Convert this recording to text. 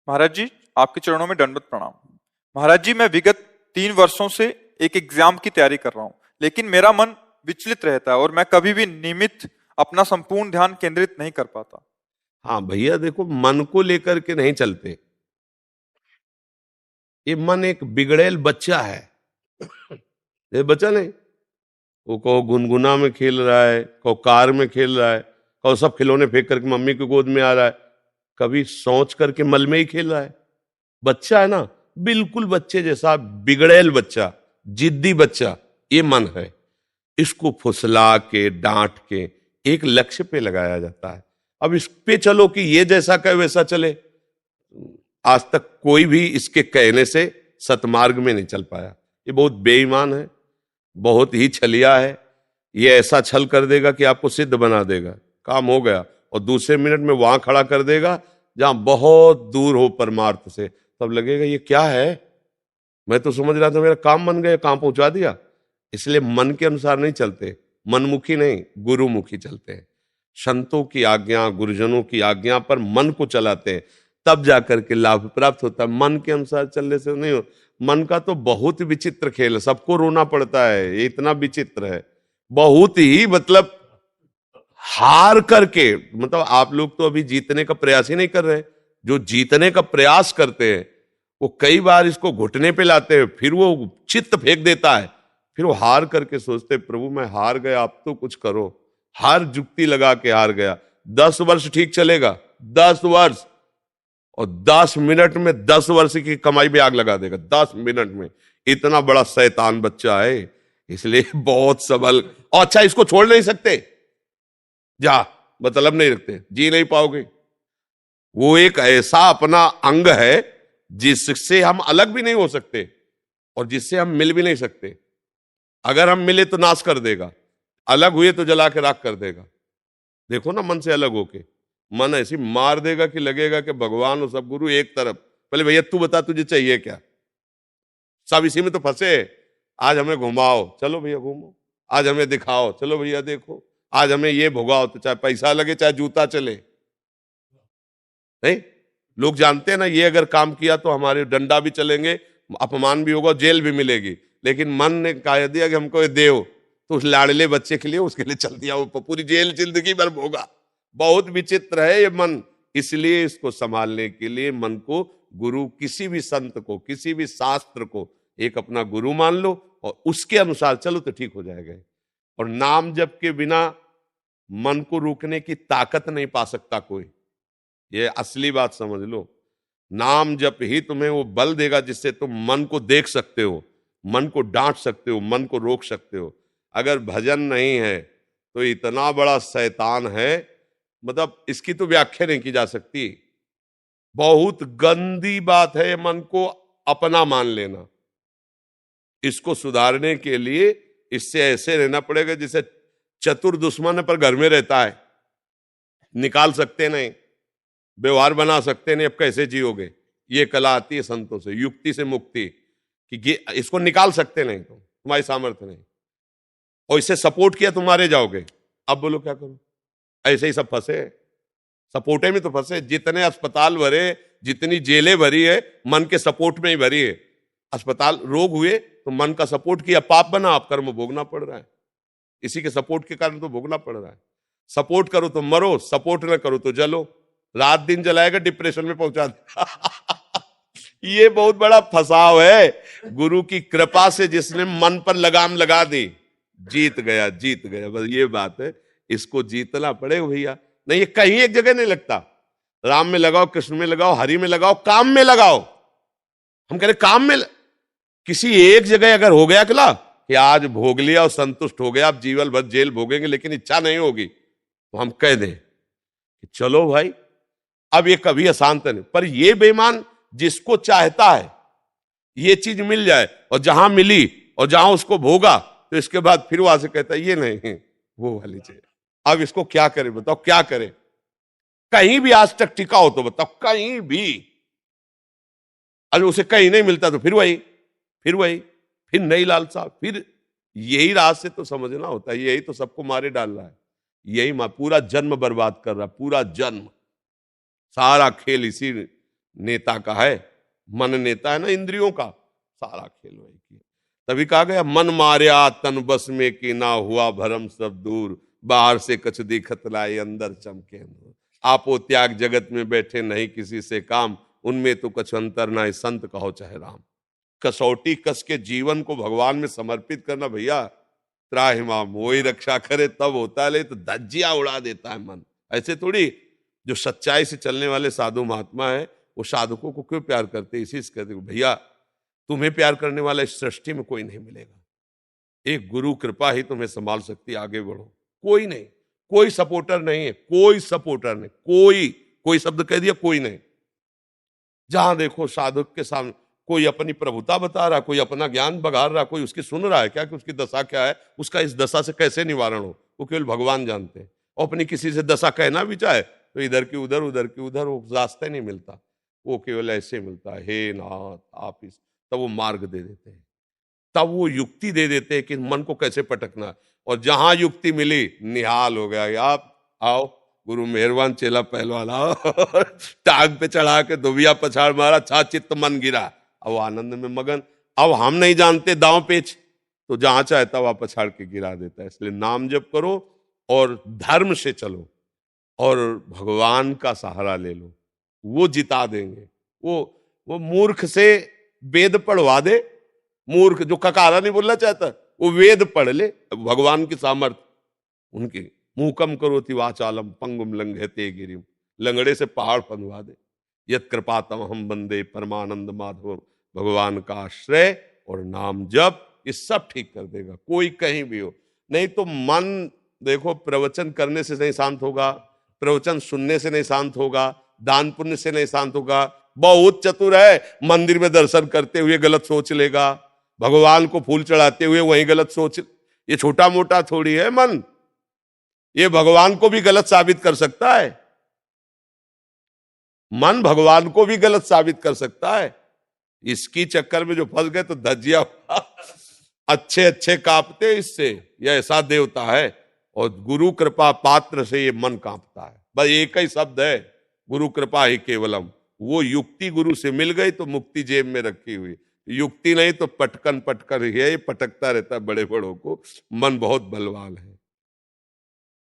महाराज जी, आपके चरणों में दंडवत प्रणाम। महाराज जी, मैं विगत 3 वर्षों से एक एग्जाम की तैयारी कर रहा हूँ, लेकिन मेरा मन विचलित रहता है और मैं कभी भी नियमित अपना संपूर्ण ध्यान केंद्रित नहीं कर पाता। हाँ भैया, देखो, मन को लेकर के नहीं चलते। ये मन एक बिगड़ेल बच्चा है। ये बच्चा नहीं, वो कहो गुनगुना में खेल रहा है, कहो कार में खेल रहा है, कहो सब खिलौने फेंक करके मम्मी की गोद में आ रहा है, कभी सोच करके मल में ही खेल रहा है। बच्चा है ना, बिल्कुल बच्चे जैसा बिगड़ेल बच्चा, जिद्दी बच्चा, ये मन है। इसको फुसला के डांट के एक लक्ष्य पे लगाया जाता है। अब इस पे चलो कि ये जैसा कहे वैसा चले। आज तक कोई भी इसके कहने से सतमार्ग में नहीं चल पाया। ये बहुत बेईमान है, बहुत ही छलिया है। ये ऐसा छल कर देगा कि आपको सिद्ध बना देगा, काम हो गया, और दूसरे मिनट में वहां खड़ा कर देगा जहां बहुत दूर हो परमार्थ से। तब लगेगा ये क्या है, मैं तो समझ रहा था मेरा काम बन गया, काम पहुंचा दिया। इसलिए मन के अनुसार नहीं चलते, मनमुखी नहीं, गुरुमुखी चलते हैं। संतों की आज्ञा, गुरुजनों की आज्ञा पर मन को चलाते हैं, तब जाकर के लाभ प्राप्त होता है। मन के अनुसार चलने से नहीं हो। मन का तो बहुत विचित्र खेल है, सबको रोना पड़ता है, ये इतना विचित्र है, बहुत ही, मतलब हार करके, मतलब आप लोग तो अभी जीतने का प्रयास ही नहीं कर रहे। जो जीतने का प्रयास करते हैं वो कई बार इसको घुटने पे लाते हैं, फिर वो चित्त फेंक देता है, फिर वो हार करके सोचते प्रभु मैं हार गया, आप तो कुछ करो। हार जुक्ति लगा के हार गया। 10 वर्ष ठीक चलेगा, 10 वर्ष, और 10 मिनट में 10 वर्ष की कमाई पे आग लगा देगा। 10 मिनट में। इतना बड़ा शैतान बच्चा है, इसलिए बहुत सबल। और अच्छा, इसको छोड़ नहीं सकते, जा मतलब नहीं रखते, जी नहीं पाओगे। वो एक ऐसा अपना अंग है जिससे हम अलग भी नहीं हो सकते और जिससे हम मिल भी नहीं सकते। अगर हम मिले तो नाश कर देगा, अलग हुए तो जला के राख कर देगा। देखो ना, मन से अलग होके मन ऐसी मार देगा कि लगेगा कि भगवान और सब गुरु एक तरफ। पहले भैया तू बता तुझे चाहिए क्या, सब इसी में तो फंसे। आज हमें घुमाओ, चलो भैया घूमो। आज हमें दिखाओ, चलो भैया देखो। आज हमें ये भुगाओ, तो चाहे पैसा लगे चाहे जूता चले। नहीं, लोग जानते हैं ना, ये अगर काम किया तो हमारे डंडा भी चलेंगे, अपमान भी होगा, जेल भी मिलेगी। लेकिन मन ने कह दिया कि हमको ये देव, तो उस लाडले बच्चे के लिए उसके लिए चल दिया, वो पूरी जेल जिंदगी भर भोगा। बहुत विचित्र है ये मन। इसलिए इसको संभालने के लिए मन को गुरु, किसी भी संत को, किसी भी शास्त्र को एक अपना गुरु मान लो और उसके अनुसार चलो तो ठीक हो जाएगा। और नाम जप के बिना मन को रोकने की ताकत नहीं पा सकता कोई। ये असली बात समझ लो। नाम जप ही तुम्हें वो बल देगा जिससे तुम मन को देख सकते हो, मन को डांट सकते हो, मन को रोक सकते हो। अगर भजन नहीं है तो इतना बड़ा शैतान है, मतलब इसकी तो व्याख्या नहीं की जा सकती। बहुत गंदी बात है मन को अपना मान लेना। इसको सुधारने के लिए इससे ऐसे रहना पड़ेगा जैसे चतुर दुश्मन पर घर में रहता है, निकाल सकते नहीं, व्यवहार बना सकते नहीं, अब कैसे जियोगे। ये कला आती है संतों से, युक्ति से मुक्ति, कि इसको निकाल सकते नहीं, तो तुम्हारी सामर्थ्य नहीं, और इसे सपोर्ट किया तुम्हारे जाओगे। अब बोलो क्या करो, ऐसे ही सब फंसे, सपोर्टे में तो फंसे। जितने अस्पताल भरे, जितनी जेलें भरी है, मन के सपोर्ट में ही भरी है। अस्पताल, रोग हुए तो मन का सपोर्ट किया, पाप बना, आप कर्म भोगना पड़ रहा है। इसी के सपोर्ट के कारण तो भोगना पड़ रहा है। सपोर्ट करो तो मरो, सपोर्ट ना करो तो जलो। रात दिन जलाएगा, डिप्रेशन में पहुंचा दे। ये बहुत बड़ा फंसाव है। गुरु की कृपा से जिसने मन पर लगाम लगा दी, जीत गया, जीत गया। बस ये बात है, इसको जीतना पड़ेगा भैया। नहीं, ये कहीं एक जगह नहीं लगता। राम में लगाओ, कृष्ण में लगाओ, हरि में लगाओ, काम में लगाओ। हम कह रहे काम में किसी एक जगह अगर हो गया अकेला कि आज भोग लिया और संतुष्ट हो गया, आप जीवन भर जेल भोगेंगे, लेकिन इच्छा नहीं होगी, तो हम कह दें कि चलो भाई अब ये कभी अशांत नहीं। पर ये बेईमान जिसको चाहता है ये चीज मिल जाए, और जहां मिली और जहां उसको भोगा, तो इसके बाद फिर वहां से कहता है ये नहीं, वो वाली चाहिए। अब इसको क्या करे बताओ, क्या करे। कहीं भी आज तक टिका हो तो बताओ, कहीं भी। अगर उसे कहीं नहीं मिलता तो फिर वही, फिर वही, फिर नई लालसा, फिर यही रात से तो समझना होता है। यही तो सबको मारे डाल रहा है, यही पूरा जन्म बर्बाद कर रहा है, पूरा जन्म, सारा खेल इसी नेता का है, मन नेता है ना इंद्रियों का, सारा खेल वही किया। तभी कहा गया मन मार्या तन बस में कि ना हुआ भरम सब दूर, बाहर से कछ दिखत लाए अंदर चमके नूर। आपो त्याग जगत में बैठे नहीं किसी से काम, उनमें तो कछ अंतर ना संत कहो चाहे राम। कसौटी कस के जीवन को भगवान में समर्पित करना भैया, त्राहिमाम मोही रक्षा करे तब होता है, ले तो धज्जिया उड़ा देता है मन। ऐसे थोड़ी, जो सच्चाई से चलने वाले साधु महात्मा है वो साधकों को क्यों प्यार करते, इसी से कहते भैया तुम्हें प्यार करने वाला इस सृष्टि में कोई नहीं मिलेगा, एक गुरु कृपा ही तुम्हें संभाल सकती, आगे बढ़ो। कोई नहीं, कोई सपोर्टर नहीं है, कोई सपोर्टर नहीं, कोई शब्द कह दिया, कोई नहीं। जहां देखो साधक के सामने कोई अपनी प्रभुता बता रहा, कोई अपना ज्ञान बघार रहा, कोई उसकी सुन रहा है क्या कि उसकी दशा क्या है, उसका इस दशा से कैसे निवारण हो, वो केवल भगवान जानते हैं। और अपनी किसी से दशा कहना भी चाहे तो इधर की उधर उधर की उधर, वो रास्ता नहीं मिलता, वो केवल ऐसे मिलता है, हे नाथ आप इस, तब वो मार्ग दे देते हैं, तब वो युक्ति दे देते हैं कि मन को कैसे पटकना है। और जहां युक्ति मिली निहाल हो गया, आप आओ गुरु मेहरबान, चेला पहलवान आओ टांग पे चढ़ा के दुबिया पछाड़ मारा, छा चित्त मन गिरा, अब आनंद में मगन। अब हम नहीं जानते दांव पेच, तो जहां चाहता वहां पछाड़ के गिरा देता है। इसलिए नाम जप करो और धर्म से चलो और भगवान का सहारा ले लो, वो जिता देंगे। वो मूर्ख से वेद पढ़वा दे, मूर्ख जो ककारा नहीं बोलना चाहता वो वेद पढ़ ले, भगवान की सामर्थ्य उनकी। मूकम करोति वाचालम पंगुम लंघयते गिरिम, लंगड़े से पहाड़ फंदवा दे। यत कृपातम हम बंदे परमानंद माधव, भगवान का आश्रय और नाम जप ये सब ठीक कर देगा, कोई कहीं भी हो। नहीं तो मन देखो प्रवचन करने से नहीं शांत होगा, प्रवचन सुनने से नहीं शांत होगा, दान पुण्य से नहीं शांत होगा। बहुत चतुर है, मंदिर में दर्शन करते हुए गलत सोच लेगा, भगवान को फूल चढ़ाते हुए वही गलत सोच। ये छोटा मोटा थोड़ी है मन, ये भगवान को भी गलत साबित कर सकता है, मन भगवान को भी गलत साबित कर सकता है। इसकी चक्कर में जो फंस गए तो धज्जिया अच्छे अच्छे कांपते इससे, यह ऐसा देवता है। और गुरु कृपा पात्र से ये मन कांपता है, बस एक ही शब्द है, गुरु कृपा ही केवलम। वो युक्ति गुरु से मिल गई तो मुक्ति जेब में रखी हुई, युक्ति नहीं तो पटकन पटकन ही है, ये पटकता रहता है बड़े बड़ों को। मन बहुत बलवान है।